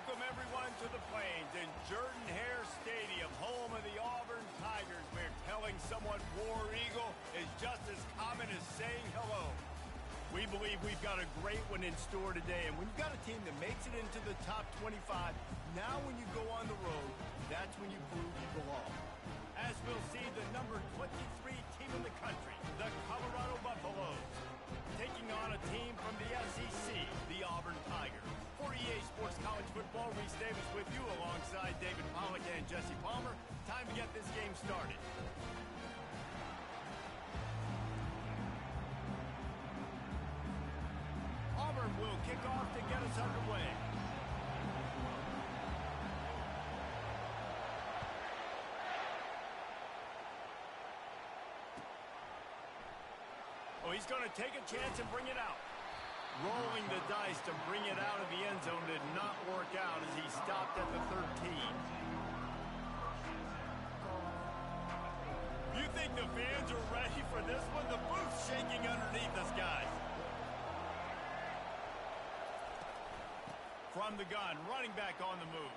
Welcome, everyone, to the Plains in Jordan-Hare Stadium, home of the Auburn Tigers, where telling someone War Eagle is just as common as saying hello. We believe we've got a great one in store today, and when you've got a team that makes it into the top 25, now when you go on the road, that's when you prove you belong. As we'll see, the number 23 team in the country, the Colorado Buffaloes, taking on a team from the SEC, the Auburn Tigers. For EA Sports College Football, Reese Davis with you alongside David Pollack and Jesse Palmer. Time to get this game started. Auburn will kick off to get us underway. Oh, he's going to take a chance and bring it out. Rolling the dice to bring it out of the end zone did not work out as he stopped at the 13. You think the fans are ready for this one? The booth's shaking underneath us, guys. From the gun, running back on the move.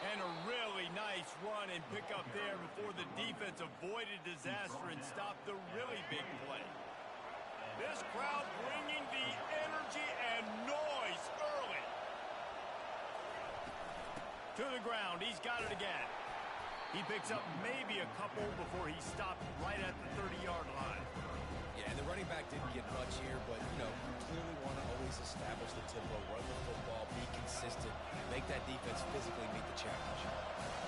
And a really nice run and pickup there before the defense avoided disaster and stopped the really big play. This crowd bringing the energy and noise early. To the ground, he's got it again. He picks up maybe a couple before he stopped right at the 30-yard line. Yeah, and the running back didn't get much here, but, you know, you clearly want to always establish the tempo, run the football, be consistent, make that defense physically meet the challenge.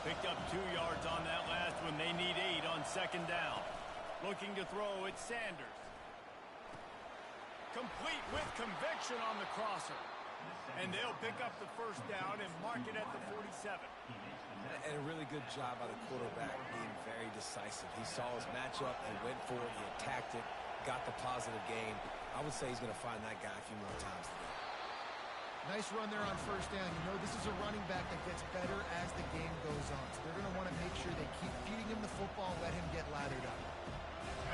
Picked up 2 yards on that last one. They need 8 on second down. Looking to throw, it's Sanders. Complete with conviction on the crosser. And they'll pick up the first down and mark it at the 47. And a really good job by the quarterback being very decisive. He saw his matchup, he went for it, he attacked it, got the positive gain. I would say he's going to find that guy a few more times today. Nice run there on first down. You know, this is a running back that gets better as the game goes on. So they're going to want to make sure they keep feeding him the football, let him get lathered up.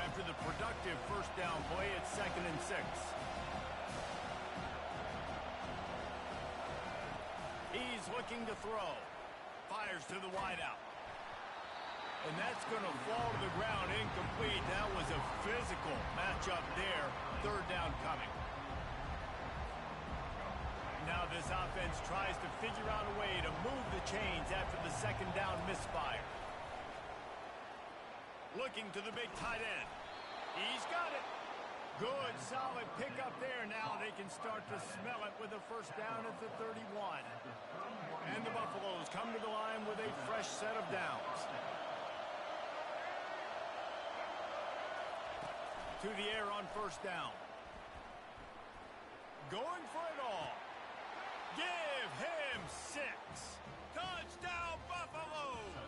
After the productive first down play, it's 2nd and 6. He's looking to throw. Fires to the wideout. And that's going to fall to the ground incomplete. That was a physical matchup there. 3rd down coming. Now this offense tries to figure out a way to move the chains after the 2nd down misfire. Looking to the big tight end. He's got it. Good, solid pickup there. Now they can start to smell it with a first down at the 31. And the Buffaloes come to the line with a fresh set of downs. To the air on first down. Going for it all. Give him 6. Touchdown, Buffaloes!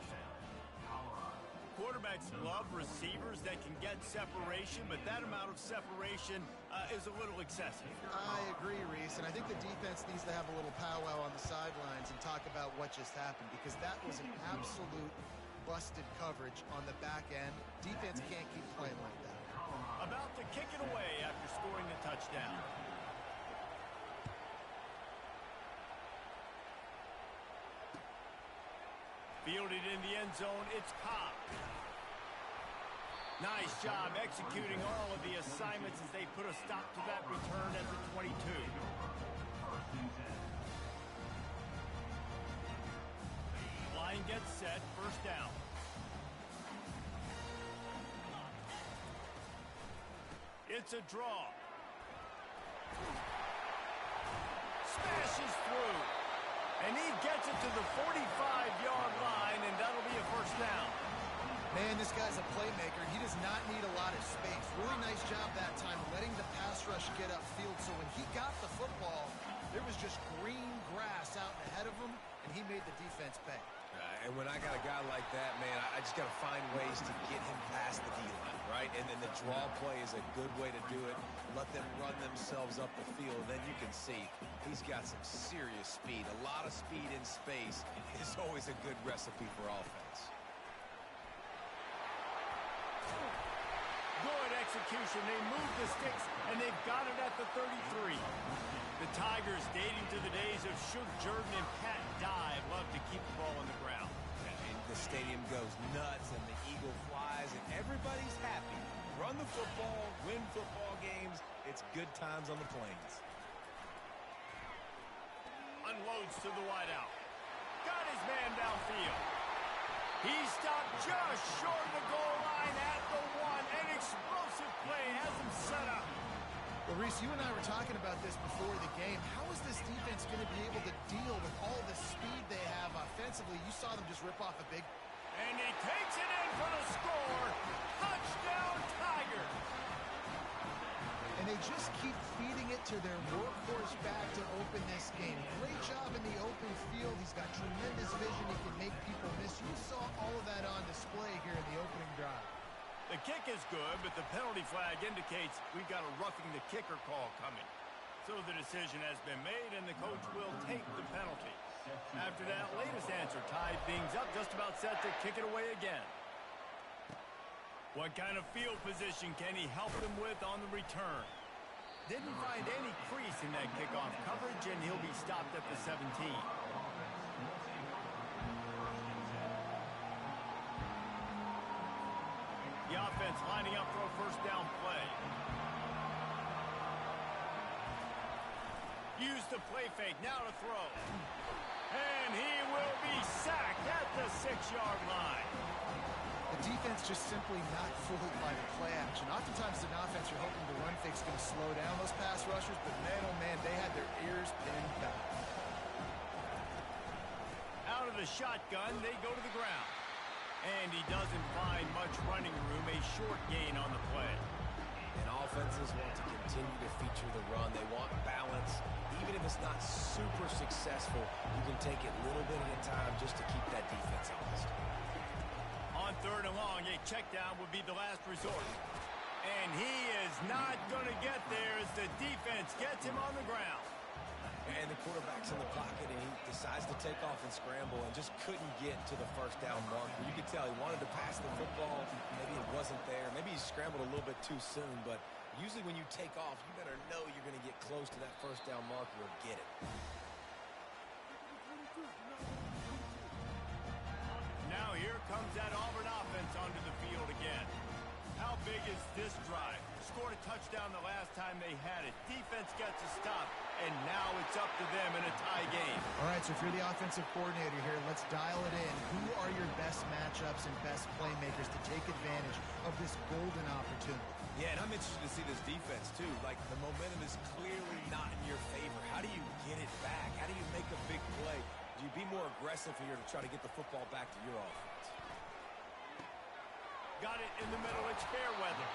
Quarterbacks love receivers that can get separation, but that amount of separation is a little excessive. I agree, Reese, and I think the defense needs to have a little powwow on the sidelines and talk about what just happened, because that was an absolute busted coverage on the back end. Defense can't keep playing like that. About to kick it away after scoring the touchdown. Fielded in the end zone, it's Cobb. Nice job executing all of the assignments as they put a stop to that return at the 22. Line gets set, first down. It's a draw. Smashes through. And he gets it to the 45-yard line, and that'll be a first down. Man, this guy's a playmaker. He does not need a lot of space. Really nice job that time letting the pass rush get upfield. So when he got the football, there was just green grass out ahead of him, and he made the defense pay. And when I got a guy like that, man, I just got to find ways to get him past the D-line, right? And then the draw play is a good way to do it. Let them run themselves up the field. Then you can see he's got some serious speed. A lot of speed in space is always a good recipe for offense. Good execution. They move the sticks, and they've got it at the 33. The Tigers, dating to the days of Shook Jordan and Pat Dye, love to keep the ball on the ground. And the stadium goes nuts, and the eagle flies, and everybody's happy. Run the football, win football games. It's good times on the plains. Unloads to the wideout. Got his man downfield. He stopped just short of the goal line at the 1. An explosive play has him set up. Well, Reese, you and I were talking about this before the game. How is this defense going to be able to deal with all the speed they have offensively? You saw them just rip off a big... And he takes it in for the score. Touchdown, Tigers. And they just keep feeding it to their workhorse back to open this game. Great job in the open field. He's got tremendous vision. He can make people miss. You saw all of that on display here in the opening drive. The kick is good, but the penalty flag indicates we've got a roughing the kicker call coming. So the decision has been made, and the coach will take the penalty. After that latest answer tied things up, just about set to kick it away again. What kind of field position can he help them with on the return? Didn't find any crease in that kickoff coverage, and he'll be stopped at the 17. The offense lining up for a first down play. Use the play fake, now to throw. And he will be sacked at the 6-yard line. The defense just simply not fooled by the play action. Oftentimes, as an offense, you're hoping the run fake's going to slow down those pass rushers, but man, oh man, they had their ears pinned back. Out of the shotgun, they go to the ground. And he doesn't find much running room, a short gain on the play. And offenses want to continue to feature the run. They want balance. Even if it's not super successful, you can take it little bit at a time just to keep that defense honest. On 3rd and long, a check down would be the last resort. And he is not going to get there as the defense gets him on the ground. And the quarterback's in the pocket, and he decides to take off and scramble and just couldn't get to the first down marker. You could tell he wanted to pass the football. Maybe it wasn't there. Maybe he scrambled a little bit too soon. But usually when you take off, you better know you're going to get close to that first down marker or get it. Now here comes that Auburn offense onto the field again. How big is this drive? Scored a touchdown the last time they had it. Defense gets a stop, and now it's up to them in a tie game. All right, so if you're the offensive coordinator here, let's dial it in. Who are your best matchups and best playmakers to take advantage of this golden opportunity? Yeah, and I'm interested to see this defense, too. Like, the momentum is clearly not in your favor. How do you get it back? How do you make a big play? Do you be more aggressive here to try to get the football back to your offense? Got it in the middle. It's Fairweather.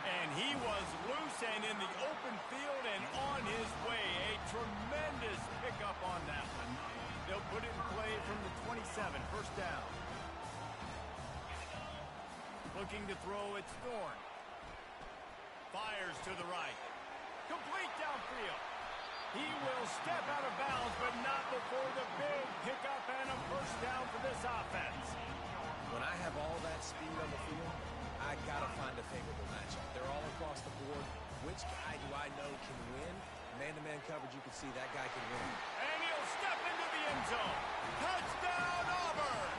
And he was loose and in the open field and on his way. A tremendous pickup on that one. They'll put it in play from the 27. First down. Looking to throw, it's Thorne. Fires to the right. Complete downfield. He will step out of bounds, but not before the big pickup and a first down for this offense. When I have all that speed on the field, I got to find a favorable matchup. They're all across the board. Which guy do I know can win? Man-to-man coverage, you can see that guy can win. And he'll step into the end zone. Touchdown, Auburn!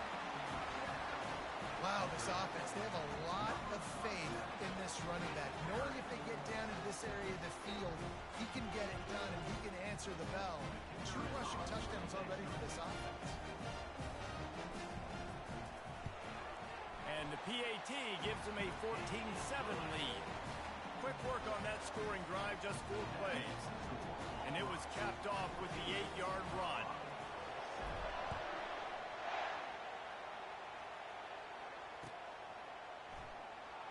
Wow, this offense, they have a lot of faith in this running back. Knowing if they get down into this area of the field, he can get it done and he can answer the bell. 2 rushing touchdowns already for this offense. And the PAT gives them a 14-7 lead. Quick work on that scoring drive, just 4 plays. And it was capped off with the 8-yard run.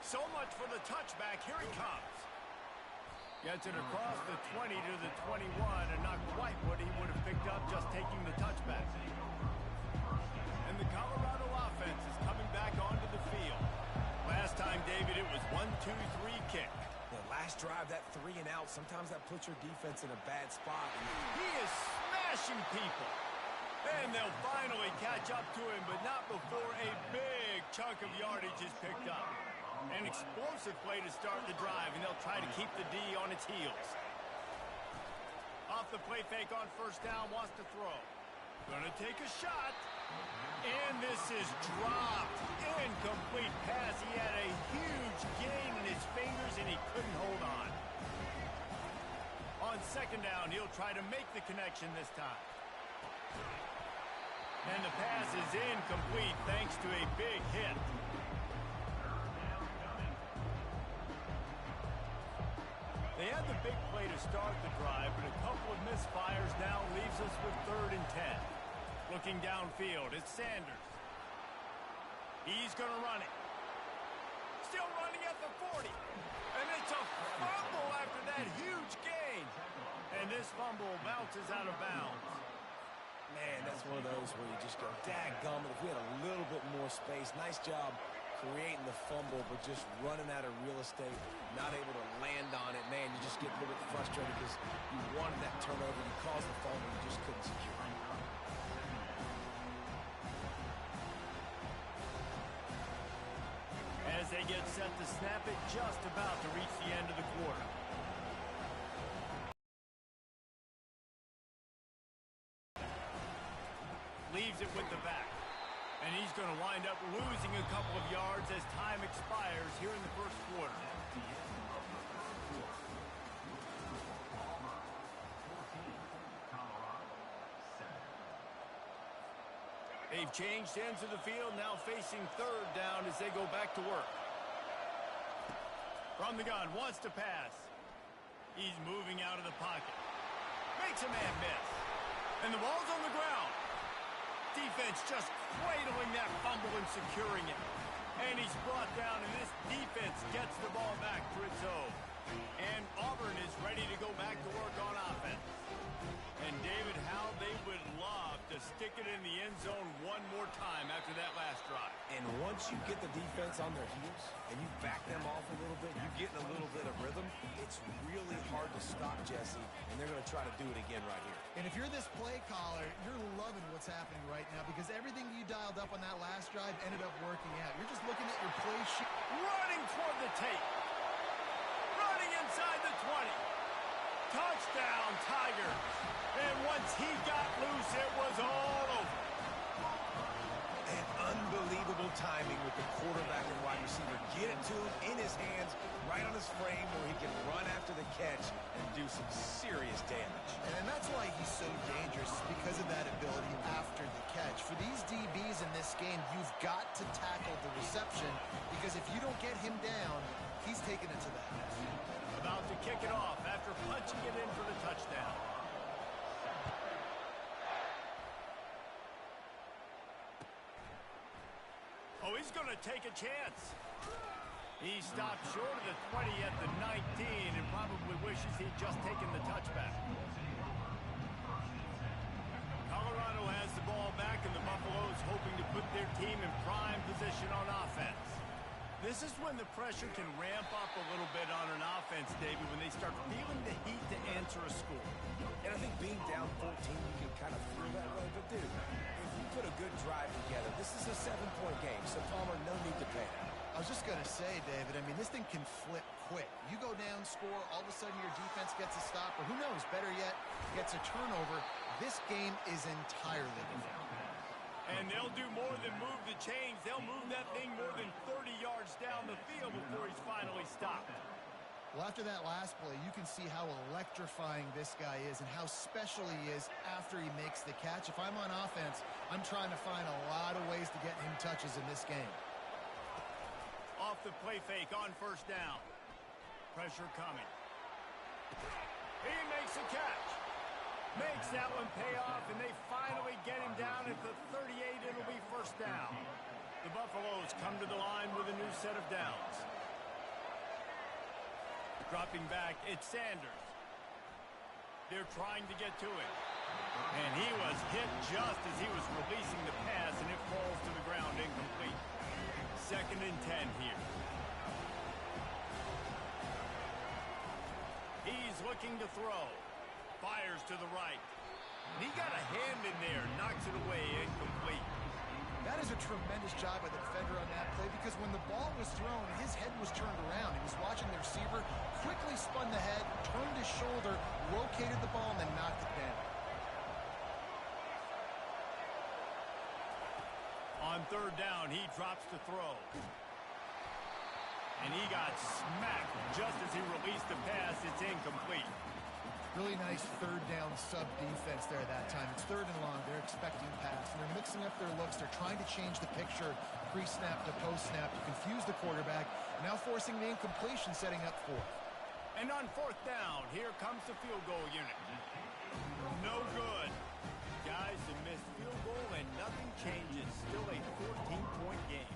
So much for the touchback. Here he comes. Gets it across the 20 to the 21, and not quite what he would have picked up just taking the touchback. And the Colorado offense is coming back onto the field. Last time, David, it was 1-2-3 kick. The last drive, that 3 and out, sometimes that puts your defense in a bad spot. He is smashing people. And they'll finally catch up to him, but not before a big chunk of yardage is picked up. An explosive play to start the drive, and they'll try to keep the D on its heels. Off the play fake on first down, wants to throw. Gonna take a shot. And this is dropped. Incomplete pass. He had a huge gain in his fingers, and he couldn't hold on. On second down, he'll try to make the connection this time. And the pass is incomplete thanks to a big hit. They had the big play to start the drive, but a couple of misfires now leaves us with 3rd and 10. Looking downfield, it's Sanders. He's going to run it. Still running at the 40. And it's a fumble after that huge gain. And this fumble bounces out of bounds. Man, that's one of those where you just go, dadgummit, if we had a little bit more space. Nice job creating the fumble, but just running out of real estate, not able to land on it. Man, you just get a little bit frustrated because you wanted that turnover, you caused the fumble, you just couldn't secure it. As they get set to snap it, just about to reach the end of the quarter. Leaves it with the back. And he's going to wind up losing a couple of yards as time expires here in the first quarter. They've changed ends of the field, now facing 3rd down as they go back to work. From the gun, wants to pass. He's moving out of the pocket. Makes a man miss. And the ball's on the ground. Defense just cradling that fumble and securing it. And he's brought down, and this defense gets the ball back for its own. And Auburn is ready to go back to work on offense. And David, how they would love to stick it in the end zone one more time after that last drive. And once you get the defense on their heels and you back them off a little bit, you get in a little bit of rhythm, it's really hard to stop Jesse, and they're going to try to do it again right here. And if you're this play caller, you're loving what's happening right now because everything you dialed up on that last drive ended up working out. You're just looking at your play sheet. Running toward the tape. Running inside the 20. Touchdown, Tigers. And once he got loose, it was all over. And unbelievable timing with the quarterback and wide receiver. Get it to him in his hands, right on his frame where he can run after the catch and do some serious damage. And that's why he's so dangerous, because of that ability after the catch. For these DBs in this game, you've got to tackle the reception because if you don't get him down, he's taking it to the house. About to kick it off after punching it in for the touchdown. Oh, he's going to take a chance. He stopped short of the 20 at the 19 and probably wishes he'd just taken the touchback. Colorado has the ball back, and the Buffaloes hoping to put their team in prime position on offense. This is when the pressure can ramp up a little bit on an offense, David, when they start feeling the heat to answer a score. And I think being down 14, you can kind of feel that way. But, dude, if you put a good drive together, this is a 7-point game, so Palmer, no need to panic. I was just going to say, David, I mean, this thing can flip quick. You go down, score, all of a sudden your defense gets a stop, or who knows, better yet, gets a turnover. This game is entirely different. And they'll do more than move the chains. They'll move that thing more than 30 yards down the field before he's finally stopped. Well, after that last play, you can see how electrifying this guy is and how special he is after he makes the catch. If I'm on offense, I'm trying to find a lot of ways to get him touches in this game. Off the play fake on first down. Pressure coming. He makes a catch. Makes that one pay off, and they finally get him down at the 38. It'll be first down. The Buffaloes come to the line with a new set of downs. Dropping back, it's Sanders. They're trying to get to him. And he was hit just as he was releasing the pass, and it falls to the ground incomplete. 2nd and 10 here. He's looking to throw. Fires to the right. And he got a hand in there, knocks it away, incomplete. That is a tremendous job by the defender on that play because when the ball was thrown, his head was turned around. He was watching the receiver, quickly spun the head, turned his shoulder, located the ball, and then knocked it down. On third down, he drops to throw. And he got smacked just as he released the pass. It's incomplete. Really nice third down sub defense there that time. It's third and long. They're expecting pass, and they're mixing up their looks. They're trying to change the picture pre-snap to post-snap to confuse the quarterback, now forcing the incompletion, setting up fourth. And on fourth down, here comes the field goal unit. No good. Guys, a missed field goal and nothing changes. Still a 14-point game.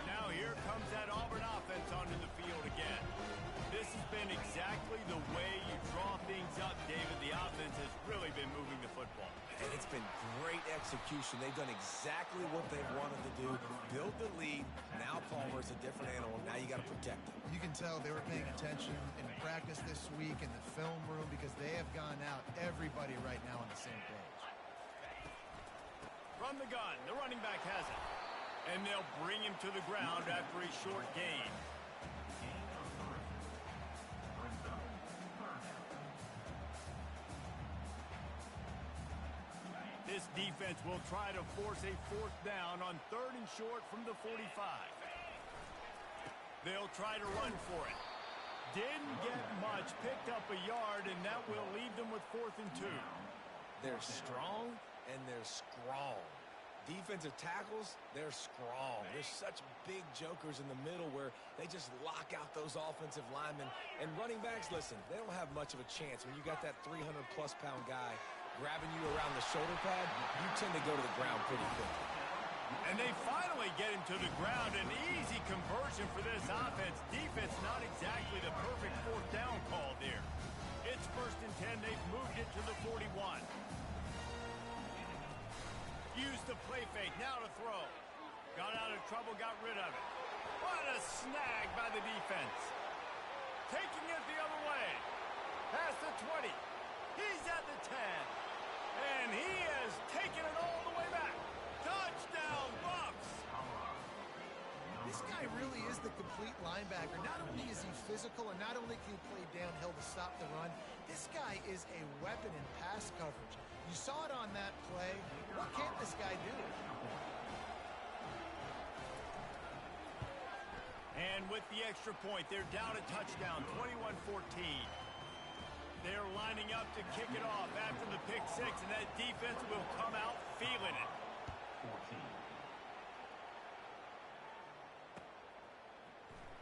Now here comes that Auburn offense onto the field again. This has been exactly the way you draw things up, David. The offense has really been moving the football. And it's been great execution. They've done exactly what they wanted to do. Build the lead. Now Palmer's a different animal. Now you got to protect him. You can tell they were paying attention in practice this week in the film room because they have gone out, everybody right now on the same page. From the gun, the running back has it. And they'll bring him to the ground after a short gain. This defense will try to force a fourth down on third and short from the 45. They'll try to run for it. Didn't get much, picked up a yard, and that will leave them with 4th and 2. They're strong and they're strong. Defensive tackles, they're strong. There's such big jokers in the middle where they just lock out those offensive linemen. And running backs, listen, they don't have much of a chance. When you got that 300-plus pound guy grabbing you around the shoulder pad, you tend to go to the ground pretty quickly. And they finally get him to the ground. An easy conversion for this offense. Defense not exactly the perfect fourth down call there. It's 1st and 10. They've moved it to the 41. Used the play fake. Now to throw. Got out of trouble, got rid of it. What a snag by the defense. Taking it the other way. Past the 20. He's at the 10. And he has taken it all the way back. Touchdown, Bucks! This guy really is the complete linebacker. Not only is he physical and not only can he play downhill to stop the run, this guy is a weapon in pass coverage. You saw it on that play. What can't this guy do? And with the extra point, they're down a touchdown, 21-14. They're lining up to kick it off after the pick six, and that defense will come out feeling it.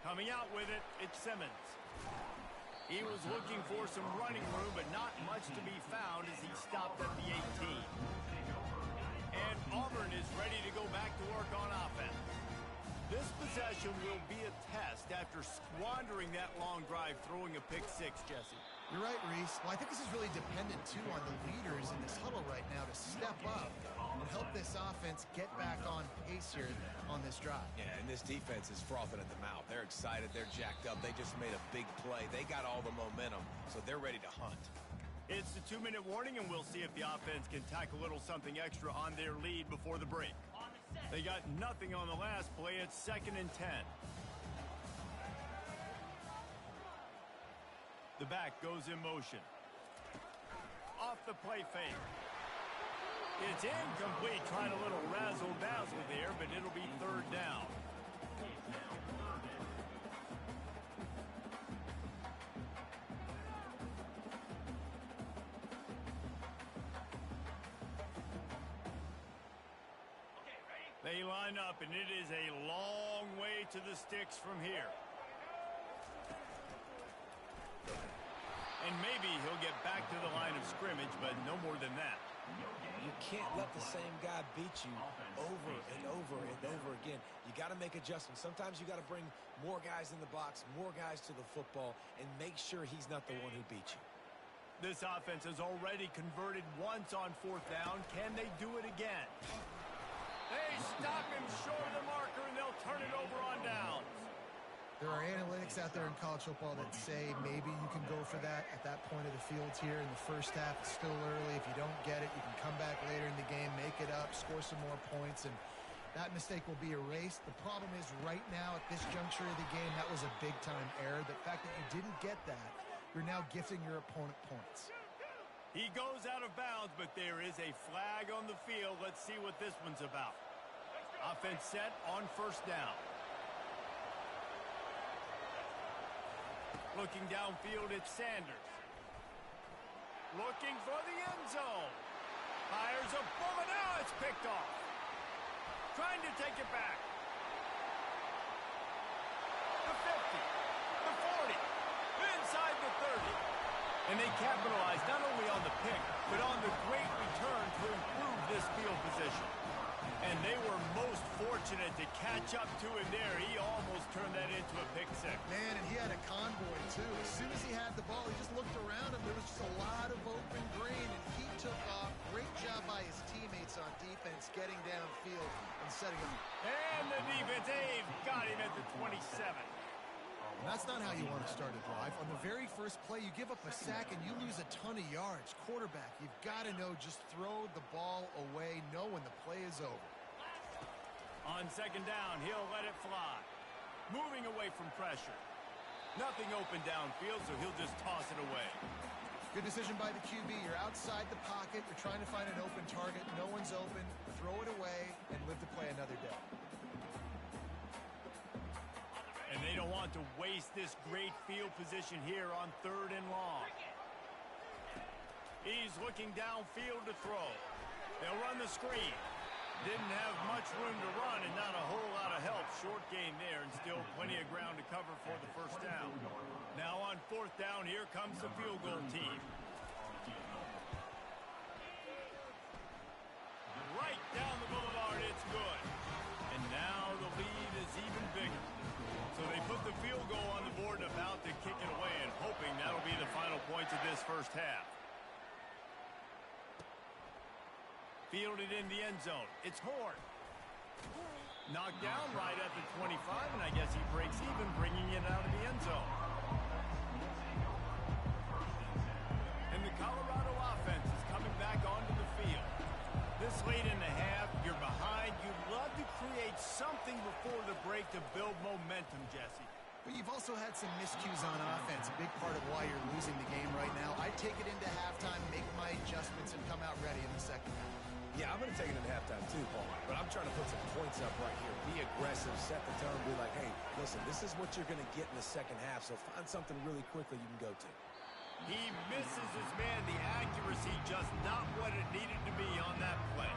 14. Coming out with it, it's Simmons. He was looking for some running room, but not much to be found as he stopped at the 18. And Auburn is ready to go back to work on offense. This possession will be a test after squandering that long drive, throwing a pick six, Jesse. You're right, Reese. Well, I think this is really dependent, too, on the leaders in this huddle right now to step up and help this offense get back on pace here on this drive. Yeah, and this defense is frothing at the mouth. They're excited. They're jacked up. They just made a big play. They got all the momentum, so they're ready to hunt. It's the 2-minute warning, and we'll see if the offense can tack a little something extra on their lead before the break. They got nothing on the last play. It's 2nd and 10. The back goes in motion. Off the play fake. It's incomplete. Trying a little razzle-dazzle there, but it'll be 3rd down. They line up, and it is a long way to the sticks from here. And maybe he'll get back to the line of scrimmage, but no more than that. You can't let the same guy beat you over and over and over again. You got to make adjustments. Sometimes you got to bring more guys in the box, more guys to the football, and make sure he's not the one who beat you. This offense has already converted once on 4th down. Can they do it again? They stop him short of the marker, and they'll turn it over on downs. There are analytics out there in college football that say maybe you can go for that at that point of the field here in the first half. It's still early. If you don't get it, you can come back later in the game, make it up, score some more points. And That mistake will be erased. The problem is right now at this juncture of the game, that was a big-time error. The fact that you didn't get that, you're now gifting your opponent points. He goes out of bounds, but there is a flag on the field. Let's see what this one's about. Offense set on first down. Looking downfield, it's Sanders. Looking for the end zone. Fires a bullet. Now it's picked off. Trying to take it back. The 50. The 40. Inside the 30. And they capitalized not only on the pick, but on the great return to improve this field position. And they were most fortunate to catch up to him there. He almost turned that into a pick six. Man, and he had a convoy, too. As soon as he had the ball, he just looked around him. There was just a lot of open green, and he took off. Great job by his teammates on defense getting downfield and setting up. And the defense, they've got him at the 27. That's not how you want to start a drive. On the very first play, you give up a sack and you lose a ton of yards. Quarterback, you've got to know, just throw the ball away, know when the play is over. On second down, he'll let it fly. Moving away from pressure. Nothing open downfield, so he'll just toss it away. Good decision by the QB. You're outside the pocket. You're trying to find an open target. No one's open. Throw it away and live to play another day. And they don't want to waste this great field position here on third and long. He's looking downfield to throw. They'll run the screen. Didn't have much room to run and not a whole lot of help. Short gain there and still plenty of ground to cover for the first down. Now on fourth down, here comes the field goal team. Right down the boulevard, it's good. And now the lead is even bigger. So they put the field goal on the board and about to kick it away and hoping that'll be the final points of this first half. Fielded in the end zone. It's Horn. Knocked down right at the 25, and I guess he breaks even, bringing it out of the end zone. And the Colorado offense is coming back onto the field. This late in the half, you're behind. You'd love to create something before the break to build momentum, Jesse. But you've also had some miscues on offense, a big part of why you're losing the game right now. I'd take it into halftime, make my adjustments, and come out ready in the second half. Yeah, I'm going to take it into halftime too, Paul. But I'm trying to put some points up right here. Be aggressive, set the tone, be like, hey, listen, this is what you're going to get in the second half, so find something really quickly you can go to. He misses his man. The accuracy just not what it needed to be on that play.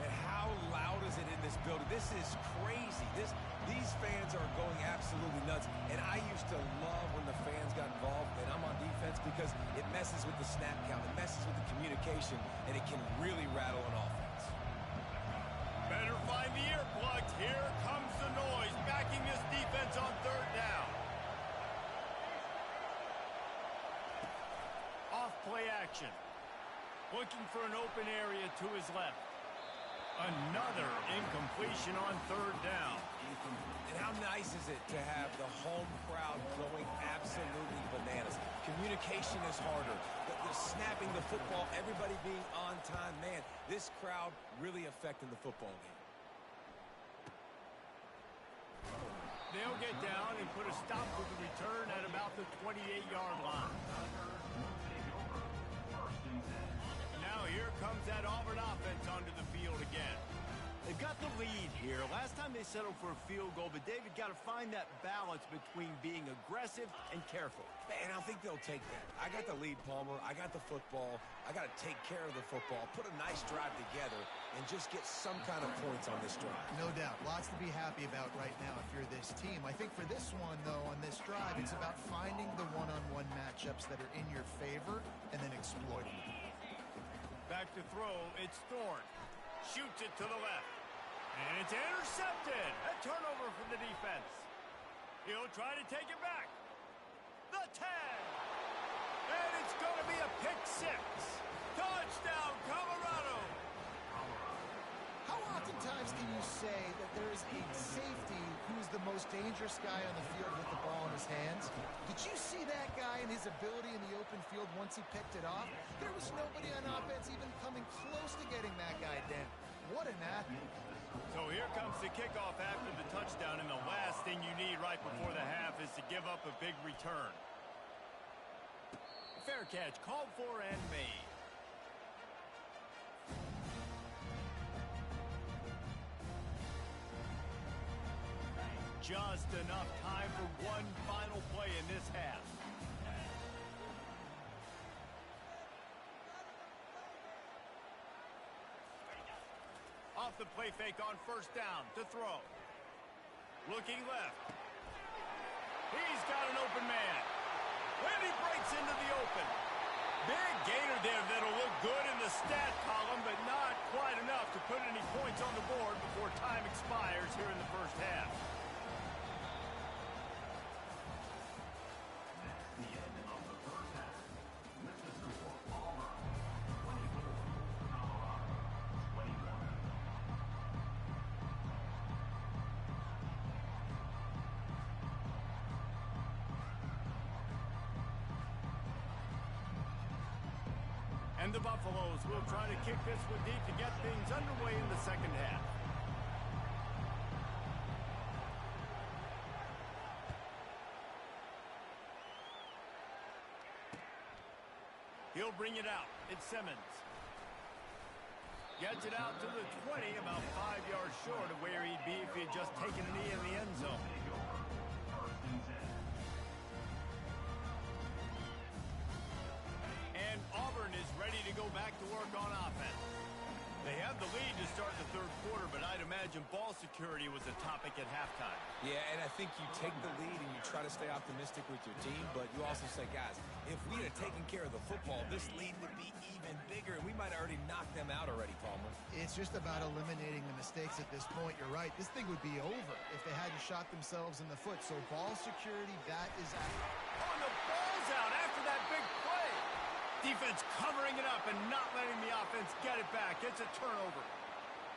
And how loud is it in this building? This is crazy. These fans are going absolutely nuts. And I used to love when the fans got involved, and I'm on defense because it messes with the snap count. It messes with the communication, and it can really rattle an offense. Better find the earplugs. Here comes the noise, backing this defense on third down. Off play action. Looking for an open area to his left. Another incompletion on third down. And how nice is it to have the home crowd going absolutely bananas? Communication is harder. The snapping the football, everybody being on time. Man, this crowd really affecting the football game. They'll get down and put a stop with the return at about the 28-yard line. Now here comes that Auburn offense onto the field again. They've got the lead here. Last time they settled for a field goal, but David got to find that balance between being aggressive and careful. Man, I think they'll take that. I got the lead, Palmer. I got the football. I got to take care of the football, put a nice drive together, and just get some kind of points on this drive. No doubt. Lots to be happy about right now if you're this team. I think for this one, though, on this drive, it's about finding the one-on-one matchups that are in your favor and then exploiting them. Back to throw, it's Thorne. Shoots it to the left. And it's intercepted. A turnover for the defense. He'll try to take it back. The 10. And it's going to be a pick six. Touchdown, Colorado. How oftentimes can you say that there is a safety who's the most dangerous guy on the field with the ball in his hands? Did you see that guy and his ability in the open field once he picked it off? There was nobody on offense even coming close to getting that guy down. What an athlete. So here comes the kickoff after the touchdown, and the last thing you need right before the half is to give up a big return. Fair catch, called for and made. Just enough time for one final play in this half. Off the play fake on first down to throw. Looking left. He's got an open man. And he breaks into the open. Big gainer there that'll look good in the stat column, but not quite enough to put any points on the board before time expires here in the first half. And the Buffaloes will try to kick this one deep to get things underway in the second half. He'll bring it out. It's Simmons. Gets it out to the 20, about 5 yards short of where he'd be if he had just taken a knee in the end zone. Ready to go back to work on offense. They have the lead to start the third quarter, but I'd imagine ball security was a topic at halftime. Yeah, and I think you take the lead and you try to stay optimistic with your team, but you also say, guys, if we had taken care of the football, this lead would be even bigger, and we might have already knocked them out already, Palmer. It's just about eliminating the mistakes at this point. You're right. This thing would be over if they hadn't shot themselves in the foot. So ball security, that is out. Oh, and the ball's out after that big play. Defense covering it up and not letting the offense get it back. It's a turnover.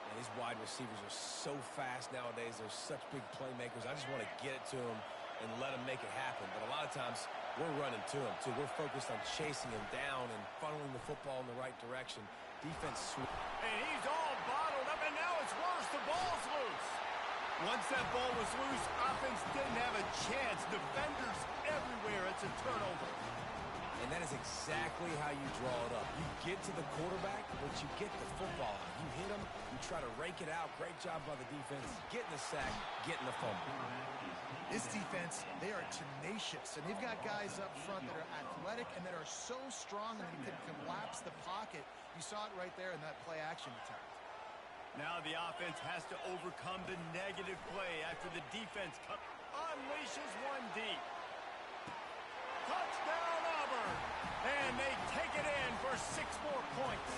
And these wide receivers are so fast nowadays. They're such big playmakers. I just want to get it to them and let them make it happen. But a lot of times, we're running to them, too. We're focused on chasing him down and funneling the football in the right direction. Defense sweep. And he's all bottled up, and now it's worse. The ball's loose. Once that ball was loose, offense didn't have a chance. Defenders everywhere. It's a turnover. And that is exactly how you draw it up. You get to the quarterback, but you get the football out. You hit him, you try to rake it out. Great job by the defense. Getting the sack, getting the fumble. This defense, they are tenacious, and they've got guys up front that are athletic and that are so strong that they can collapse the pocket. You saw it right there in that play-action attempt. Now the offense has to overcome the negative play after the defense unleashes one deep. Touchdown, Auburn! And they take it in for 6 more points.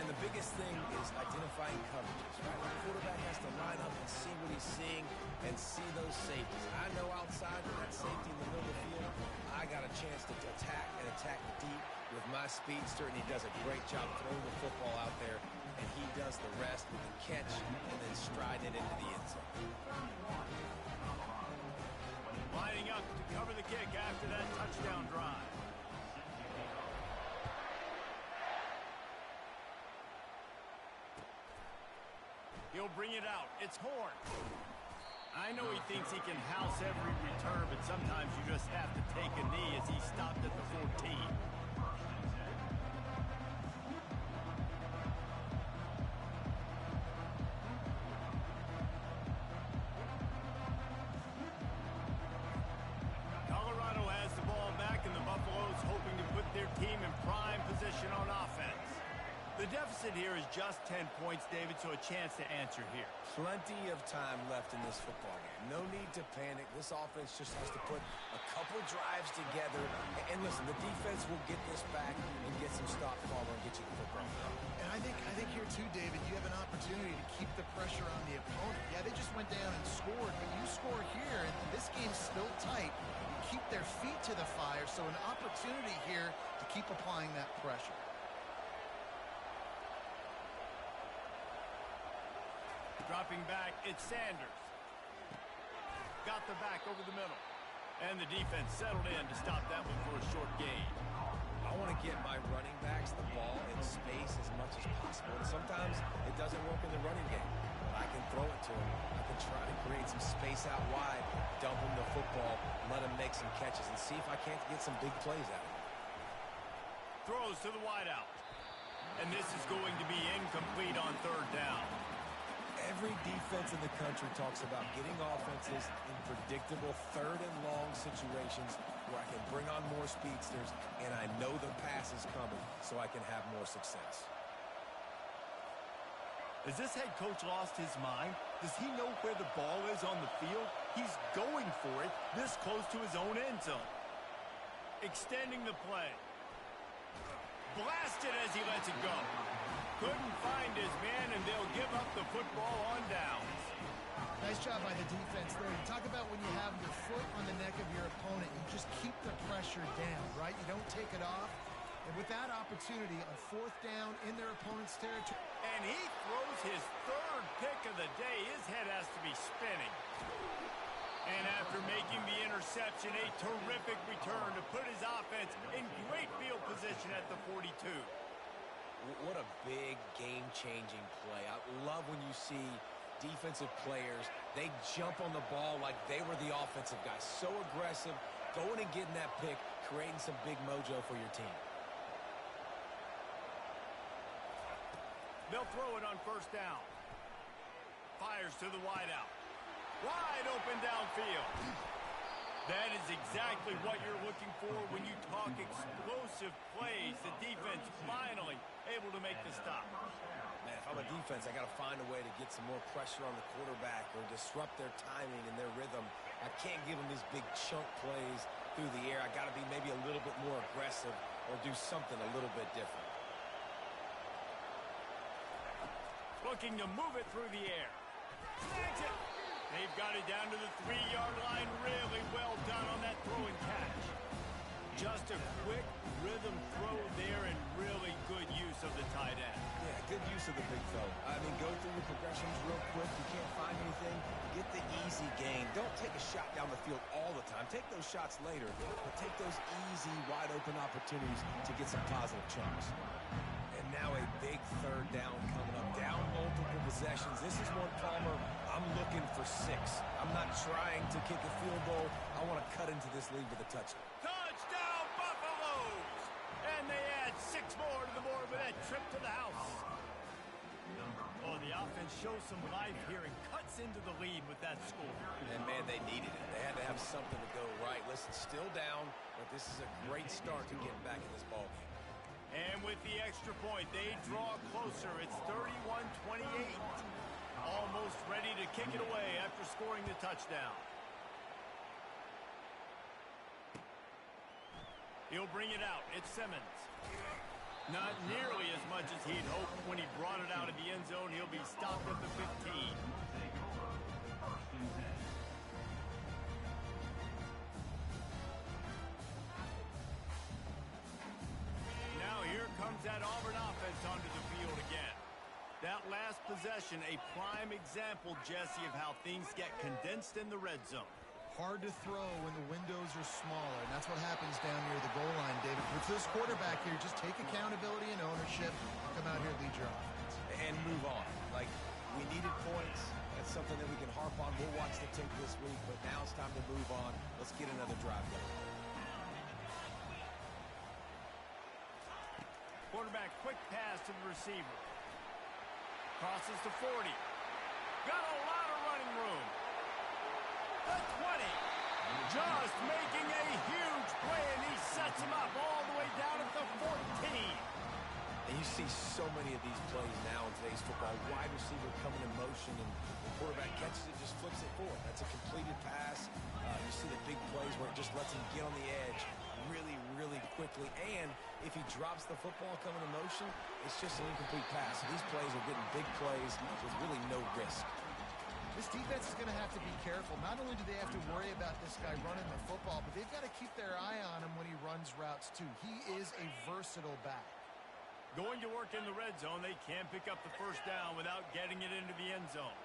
And the biggest thing is identifying coverages, right? The quarterback has to line up and see what he's seeing and see those safeties. I know outside of that safety in the middle of the field, I got a chance to attack and attack deep with my speedster, and he does a great job throwing the football out there, and he does the rest with the catch and then stride it into the end zone. Lining up to cover the kick after that touchdown drive. He'll bring it out. It's Horn. I know he thinks he can house every return, but sometimes you just have to take a knee as he stopped at the 14. Team in prime position on offense. The deficit here is just 10 points, David, so a chance to answer here. Plenty of time left in this football game. No need to panic. This offense just has to put a couple drives together. And listen, the defense will get this back and get some stops, Palmer, and get you the football. And I think here too, David, you have an opportunity to keep the pressure on the opponent. Yeah, they just went down and scored, but you score here, and this game's still tight. You keep their feet to the fire, so an opportunity here to keep applying that pressure. Dropping back, it's Sanders. Got the back over the middle. And the defense settled in to stop that one for a short gain. I want to get my running backs the ball in space as much as possible. And sometimes it doesn't work in the running game. space out wide, dump him the football, let him make some catches, and see if I can't get some big plays out of him. Throws to the wideout. And this is going to be incomplete on third down. Every defense in the country talks about getting offenses in predictable third and long situations where I can bring on more speedsters and I know the pass is coming so I can have more success. Has this head coach lost his mind? Does he know where the ball is on the field? He's going for it this close to his own end zone. Extending the play. Blasted as he lets it go. Couldn't find his man, and they'll give up the football on downs. Nice job by the defense there. You talk about when you have your foot on the neck of your opponent, you just keep the pressure down, right? You don't take it off. And with that opportunity on fourth down in their opponent's territory. And he throws his third pick of the day. His head has to be spinning. And after making the interception, a terrific return to put his offense in great field position at the 42. What a big game-changing play. I love when you see defensive players, they jump on the ball like they were the offensive guys. So aggressive, going and getting that pick, creating some big mojo for your team. They'll throw it on first down. Fires to the wideout. Wide open downfield. That is exactly what you're looking for when you talk explosive plays. The defense finally able to make the stop. Man, if I'm a defense, I got to find a way to get some more pressure on the quarterback or disrupt their timing and their rhythm. I can't give them these big chunk plays through the air. I got to be maybe a little bit more aggressive or do something a little bit different. Looking to move it through the air. Snags it. They've got it down to the 3-yard line. Really well done on that throw and catch. Just a quick rhythm throw there and really good use of the tight end. Yeah, good use of the big throw. I mean, go through your progressions real quick. You can't find anything. Get the easy gain. Don't take a shot down the field all the time. Take those shots later, but take those easy, wide-open opportunities to get some positive chunks. And now a big third down coming up. Down multiple possessions. This is one, Palmer, I'm looking for 6. I'm not trying to kick a field goal. I want to cut into this lead with a touchdown. Touchdown, Buffaloes! And they add 6 more to the board with that trip to the house. Oh, the offense shows some life here and cuts into the lead with that score. And, man, they needed it. They had to have something to go right. Listen, still down, but this is a great start to getting back in this ballgame. And with the extra point, they draw closer. It's 31-28. Almost ready to kick it away after scoring the touchdown. He'll bring it out. It's Simmons. Not nearly as much as he'd hoped when he brought it out of the end zone. He'll be stopped at the 15. That Auburn offense onto the field again. That last possession, a prime example, Jesse, of how things get condensed in the red zone. Hard to throw when the windows are smaller, and that's what happens down near the goal line, David. With this quarterback here, just take accountability and ownership. Come out here and lead your offense. And move on. Like, we needed points. That's something that we can harp on. We'll watch the tape this week, but now it's time to move on. Let's get another drive going. Quarterback, quick pass to the receiver. Crosses to 40. Got a lot of running room. The 20. Just making a huge play, and he sets him up all the way down at the 14. And you see so many of these plays now in today's football. Wide receiver coming in motion, and the quarterback catches it, just flips it forward. That's a completed pass. You see the big plays where it just lets him get on the edge really, really quickly. And if he drops the football coming in motion, it's just an incomplete pass. So these plays are getting big plays with really no risk. This defense is going to have to be careful. Not only do they have to worry about this guy running the football, but they've got to keep their eye on him when he runs routes too. He is a versatile back. Going to work in the red zone, they can't pick up the first down without getting it into the end zone.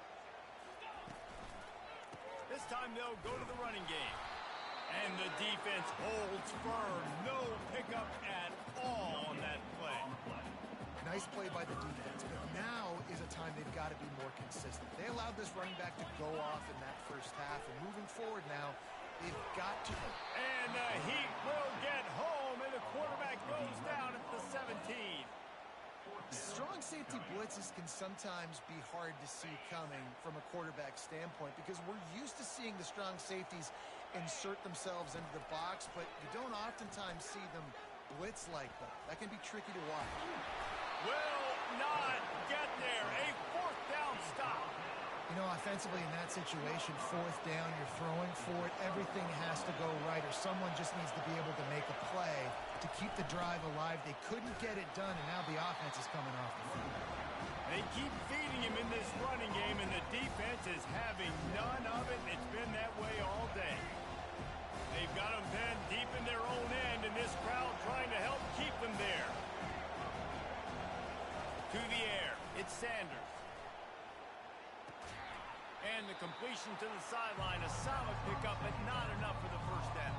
This time they'll go to the running game. And the defense holds firm. No pickup at all on that play. Nice play by the defense, but now is a time they've got to be more consistent. They allow allowed this running back to go off in that first half, and moving forward now, they've got to. And the Heat will get home, and the quarterback goes down at the 17. Strong safety blitzes can sometimes be hard to see coming from a quarterback standpoint because we're used to seeing the strong safeties insert themselves into the box, but you don't oftentimes see them blitz like that. That can be tricky to watch. Will not get there. A fourth down stop. You know, offensively in that situation, fourth down, you're throwing for it, everything has to go right, or someone just needs to be able to make a play to keep the drive alive. They couldn't get it done, and now the offense is coming off the field. They keep feeding him in this running game, and the defense is having none of it. It's been that way all day. They've got them pinned deep in their own end, and this crowd trying to help keep them there. To the air, it's Sanders. And the completion to the sideline, a solid pickup, but not enough for the first down.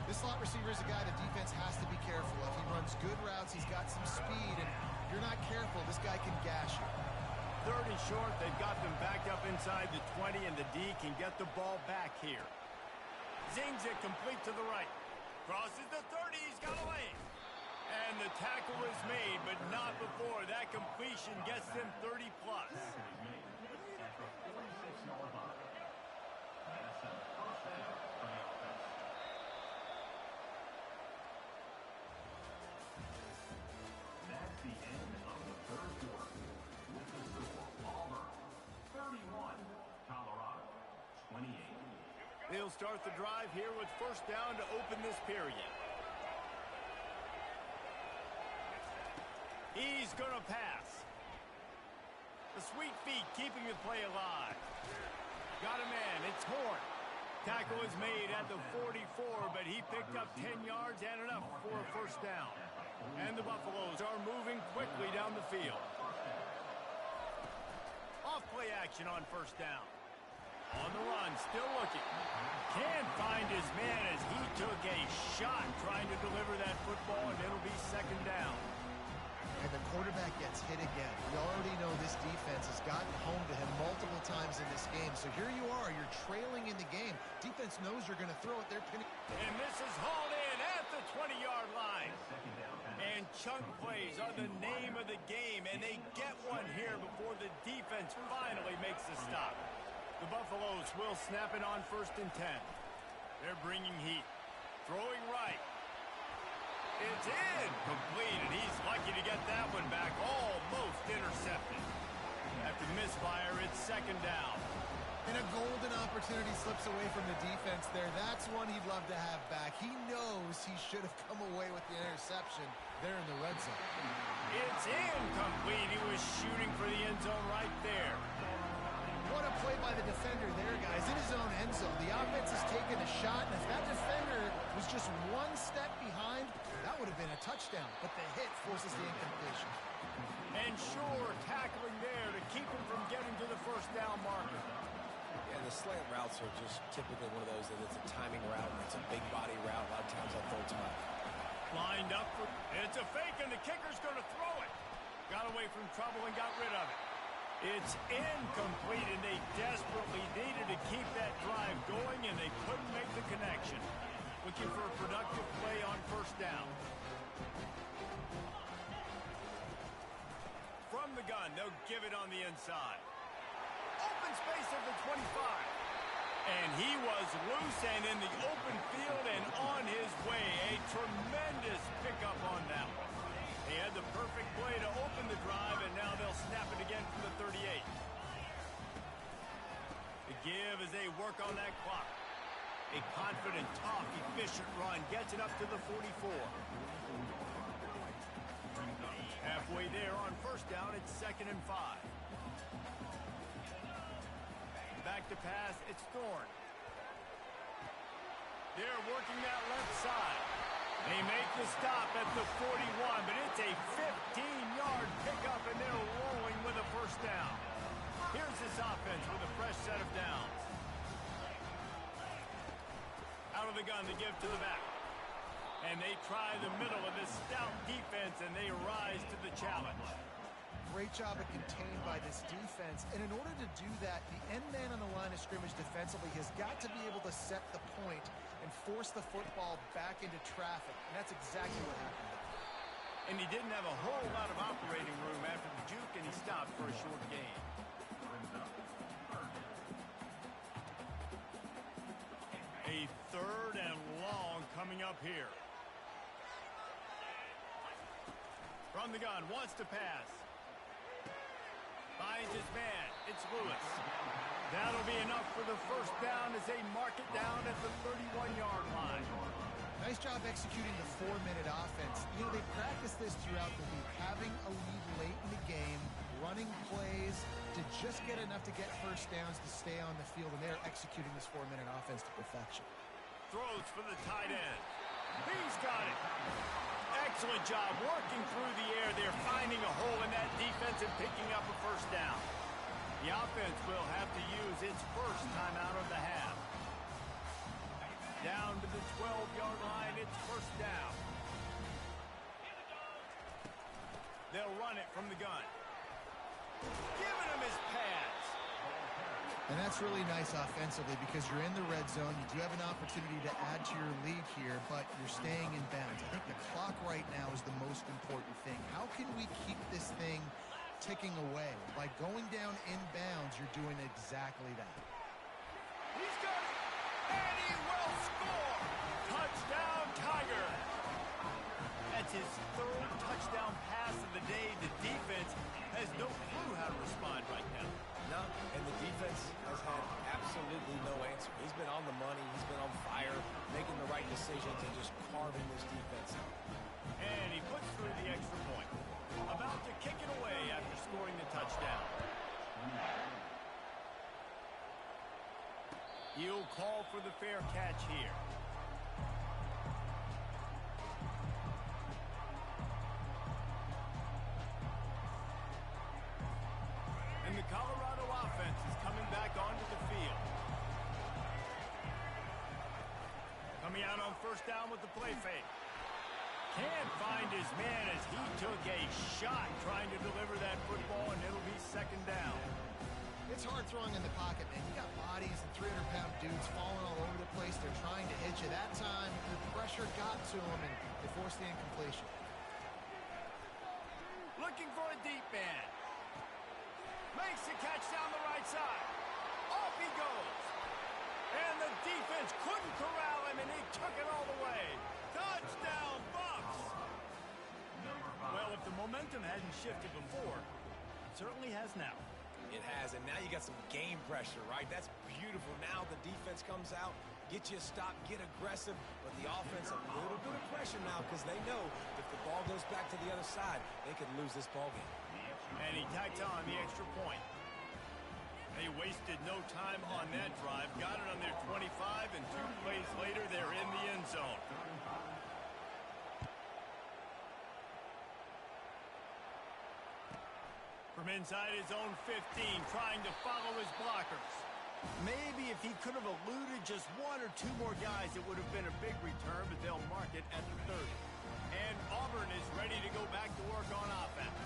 This slot receiver is a guy the defense has to be careful of. He runs good routes, he's got some speed, and if you're not careful, this guy can gash you. Third and short, they've got them backed up inside the 20, and the D can get the ball back here. Zings it complete to the right. Crosses the 30, he's got a lane. And the tackle is made, but not before. That completion gets them 30+. They'll start the drive here with first down to open this period. He's going to pass. The sweet feet keeping the play alive. Got a man. It's Horn. Tackle is made at the 44, but he picked up 10 yards and enough for a first down. And the Buffaloes are moving quickly down the field. Off play action on first down. On the run, still looking. Can't find his man as he took a shot trying to deliver that football, and it'll be second down. And the quarterback gets hit again. We already know this defense has gotten home to him multiple times in this game. So here you are, you're trailing in the game. Defense knows you're going to throw it. They're pinning. And this is hauled in at the 20-yard line. And chunk plays are the name of the game, and they get one here before the defense finally makes the stop. The Buffaloes will snap it on first and 10. They're bringing heat. Throwing right. It's in. Complete, and he's lucky to get that one back. Almost intercepted. After misfire, it's second down. And a golden opportunity slips away from the defense there. That's one he'd love to have back. He knows he should have come away with the interception there in the red zone. It's incomplete. He was shooting for the end zone right there. What a play by the defender there, guys. In his own end zone, the offense has taken a shot, and if that defender was just one step behind, that would have been a touchdown. But the hit forces the incompletion. And sure, tackling there to keep him from getting to the first down marker. Yeah, the slant routes are just typically one of those that it's a timing route, and it's a big body route. A lot of times on third time. Lined up for, it's a fake, and the kicker's going to throw it. Got away from trouble and got rid of it. It's incomplete, and they desperately needed to keep that drive going, and they couldn't make the connection. Looking for a productive play on first down. From the gun, they'll give it on the inside. Open space at the 25. And he was loose and in the open field and on his way. A tremendous pickup on that one. He had the perfect play to open the drive, and now they'll snap it again from the 38. The give as they work on that clock. A confident, tough, efficient run gets it up to the 44. Halfway there on first down, it's 2nd and 5. Back to pass, it's Thorne. They're working that left side. They make the stop at the 41, but it's a 15-yard pickup, and they're rolling with a first down. Here's this offense with a fresh set of downs. Out of the gun, they give to the back. And they try the middle of this stout defense, and they rise to the challenge. Great job of contained by this defense. And in order to do that, that, the end man on the line of scrimmage defensively has got to be able to set the point and force the football back into traffic. And that's exactly what happened. And he didn't have a whole lot of operating room after the juke, and he stopped for a short gain. A third and long coming up here. From the gun, wants to pass. Finds his man. It's Lewis. That'll be enough for the first down as they mark it down at the 31-yard line. Nice job executing the 4-minute offense. You know, they practiced this throughout the week, having a lead late in the game, running plays to just get enough to get first downs to stay on the field, and they're executing this 4-minute offense to perfection. Throws for the tight end. He's got it. Excellent job working through the air there, finding a hole in that defense and picking up a first down. The offense will have to use its first timeout of the half. Down to the 12-yard line, it's first down. They'll run it from the gun. Giving him his pads. And that's really nice offensively because you're in the red zone. You do have an opportunity to add to your lead here, but you're staying in bounds. I think the clock right now is the most important thing. How can we keep this thing ticking away? By going down in bounds, you're doing exactly that. He's got it, and he will score. Touchdown, Tiger. That's his third touchdown pass of the day. The defense has no clue how to respond right now. No, and the defense has had absolutely no answer. He's been on the money. He's been on fire, making the right decisions and just carving this defense out. And he puts through the extra point. About to kick it away after scoring the touchdown. He'll call for the fair catch here. And the Colorado offense is coming back onto the field. Coming out on first down with the play fake. Can't find his man as he took a shot trying to deliver that football, and it'll be second down. It's hard throwing in the pocket, man. You got bodies and 300-pound dudes falling all over the place. They're trying to hit you. That time, the pressure got to him, and they forced the incompletion. Looking for a deep man. Makes the catch down the right side. Off he goes. And the defense couldn't corral him, and he took it all the way. Touchdown, Bucks! Well, if the momentum hadn't shifted before, it certainly has now. It has, and now you got some game pressure, right? That's beautiful. Now the defense comes out, get you a stop, get aggressive, but the offense a little bit of pressure now because they know if the ball goes back to the other side, they could lose this ball game. And he tacked on the extra point. They wasted no time on that drive. Got it on their 25, and 2 plays later, they're in the end zone. From inside his own 15, trying to follow his blockers. Maybe if he could have eluded just 1 or 2 more guys, it would have been a big return, but they'll mark it at the 30. And Auburn is ready to go back to work on offense.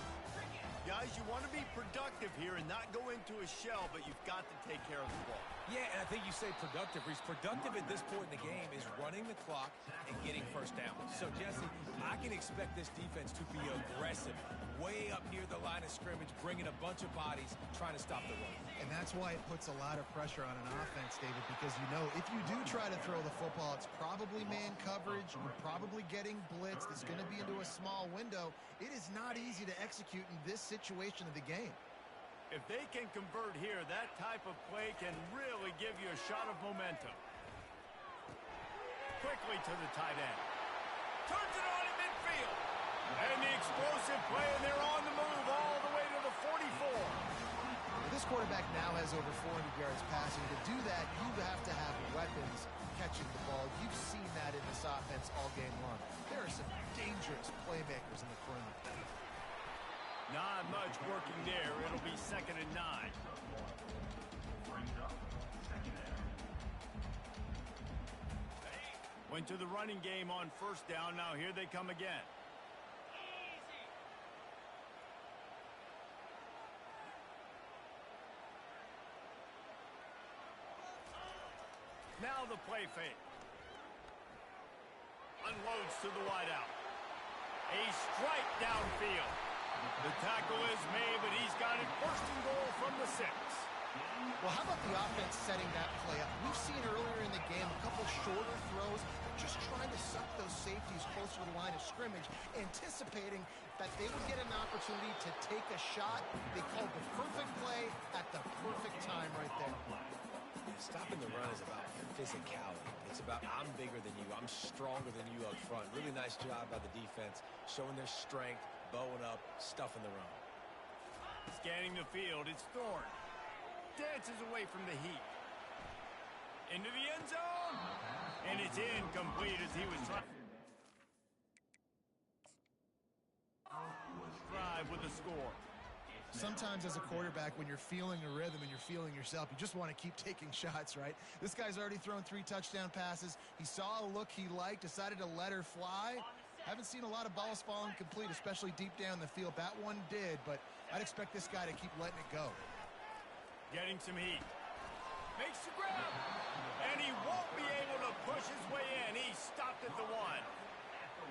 Guys, you want to be productive here and not go into a shell, but you've got to take care of the ball. Yeah, and I think you say productive. He's productive at this point in the game is running the clock and getting first down. So, Jesse, I can expect this defense to be aggressive, way up near the line of scrimmage, bringing a bunch of bodies, trying to stop the run. And that's why it puts a lot of pressure on an offense, David, because you know if you do try to throw the football, it's probably man coverage. You're probably getting blitzed. It's going to be into a small window. It is not easy to execute in this situation of the game. If they can convert here, that type of play can really give you a shot of momentum. Quickly to the tight end. Turns it on in midfield. And the explosive play, and they're on the move all the way to the 44. This quarterback now has over 400 yards passing. To do that, you have to have weapons catching the ball. You've seen that in this offense all game long. There are some dangerous playmakers in the perimeter. Not much working there. It'll be 2nd and 9. Went to the running game on first down. Now here they come again. Now the play fake. Unloads to the wideout. A strike downfield. The tackle is made, but he's got it first and goal from the 6. Well, how about the offense setting that play up? We've seen earlier in the game a couple shorter throws, just trying to suck those safeties closer to the line of scrimmage, anticipating that they would get an opportunity to take a shot. They called the perfect play at the perfect time right there. Stopping the run is about physicality. It's about I'm bigger than you. I'm stronger than you up front. Really nice job by the defense, showing their strength, bowing up, stuffing the run. Scanning the field, it's Thorne. Dances away from the heat. Into the end zone. And it's incomplete as he was trying. Drive with the score. Sometimes as a quarterback, when you're feeling a rhythm and you're feeling yourself, you just want to keep taking shots, right? This guy's already thrown 3 touchdown passes. He saw a look he liked, decided to let her fly. Haven't seen a lot of balls falling complete, especially deep down the field. That one did, but I'd expect this guy to keep letting it go. Getting some heat. Makes the grab. And he won't be able to push his way in. He stopped at the 1.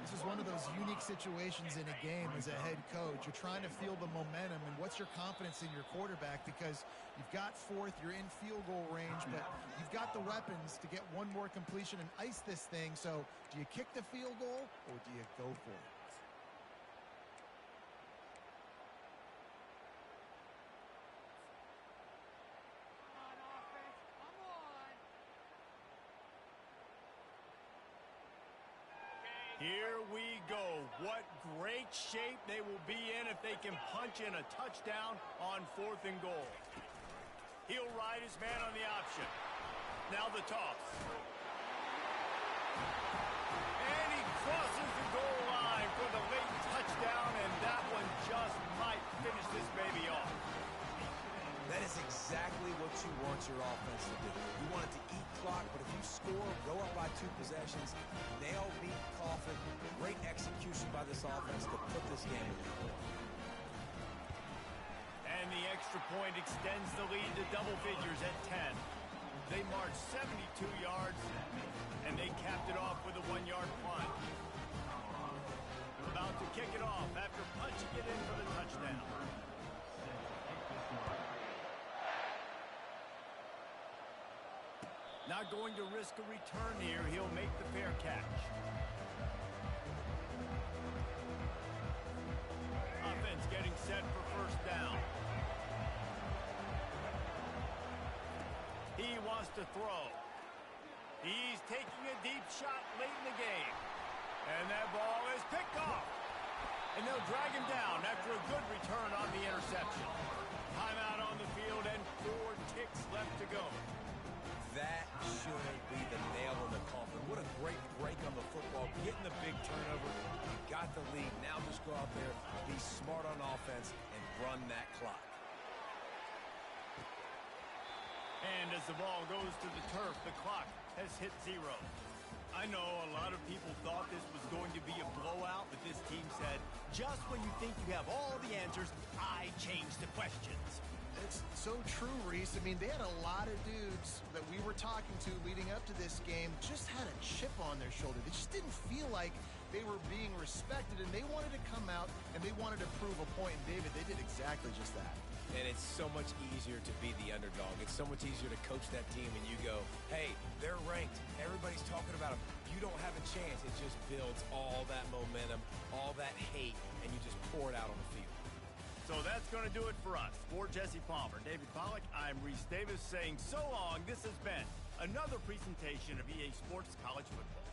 This is one of those unique situations in a game as a head coach. You're trying to feel the momentum, and what's your confidence in your quarterback? Because you've got 4th, you're in field goal range, but you've got the weapons to get one more completion and ice this thing. So do you kick the field goal, or do you go for it? Here we go. What great shape they will be in if they can punch in a touchdown on 4th and goal. He'll ride his man on the option. Now the toss. And he crosses the goal line for the late touchdown, and that one just might finish this baby off. That is exactly what you want your offense to do. You want it to eat clock, but if you score, go up by 2 possessions, nail, beat, coffin. Great execution by this offense to put this game in the court. And the extra point extends the lead to double figures at 10. They marched 72 yards, and they capped it off with a 1-yard punt. About to kick it off after punching it in for the touchdown. Not going to risk a return here. He'll make the fair catch. Offense getting set for first down. He wants to throw. He's taking a deep shot late in the game. And that ball is picked off. And they'll drag him down after a good return on the interception. Timeout on the field and 4 ticks left to go. That should be the nail in the coffin. What a great break on the football. Getting the big turnover. You got the lead. Now just go out there, be smart on offense, and run that clock. And as the ball goes to the turf, the clock has hit 0. I know a lot of people thought this was going to be a blowout, but this team said, just when you think you have all the answers, I change the questions. It's so true, Reese. I mean, they had a lot of dudes that we were talking to leading up to this game just had a chip on their shoulder. They just didn't feel like they were being respected, and they wanted to come out, and they wanted to prove a point. And, David, they did exactly just that. And it's so much easier to be the underdog. It's so much easier to coach that team and you go, hey, they're ranked. Everybody's talking about them. You don't have a chance. It just builds all that momentum, all that hate, and you just pour it out on the field. So that's going to do it for us. For Jesse Palmer, David Pollack, I'm Reese Davis saying so long. This has been another presentation of EA Sports College Football.